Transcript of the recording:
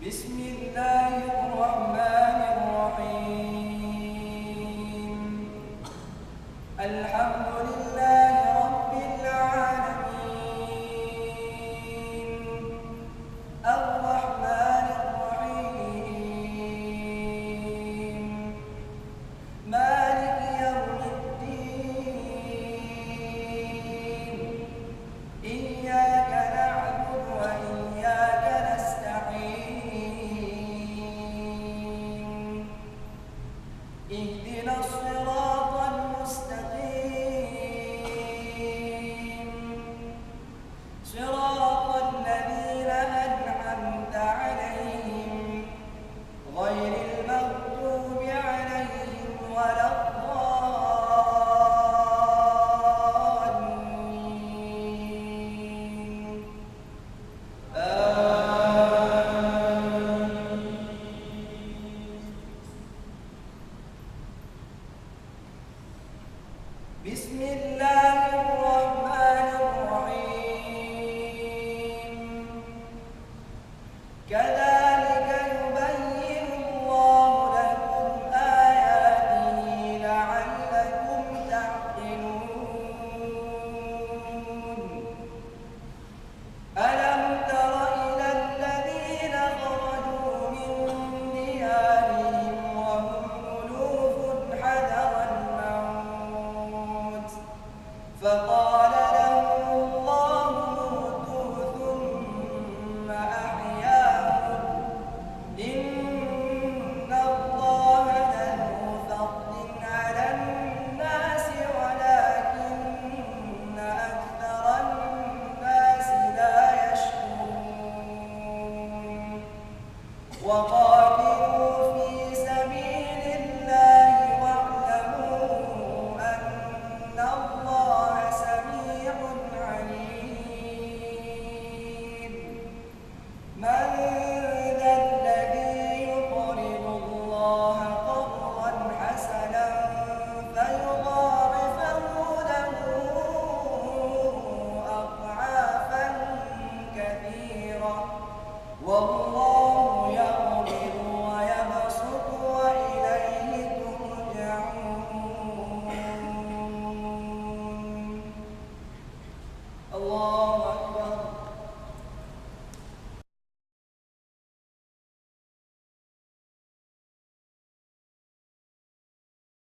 بسم الله الرحمن الرحيم. الحمد لله رب العالمين، الرحمن الرحيم، مالك يوم الدين. إياك نعبد وإياك نستعين. اهدنا الصراط المستقيم، صراط الذين أنعمت عليهم غير المغضوب عليهم ولا الضالين. بسم الله الرحمن الرحيم. كذلك يبين الله لكم آياته لعلكم تعقلون. ألم تر إلى الذين خرجوا من ديارهم وهم ألوف حذر الموت فقال لهم الله موتوا ثم أحياهم. إن الله لذو فضل على الناس ولكن أكثر الناس لا يشكرون. وقاتلوا في سبيل الله واعلموا أن الله سميع عليم. من ذا الذي يقرض الله قرضا حسنا فيضاعفه له أضعافا كثيرة والله يقبض ويبسط وإليه ترجعون. الله أكبر.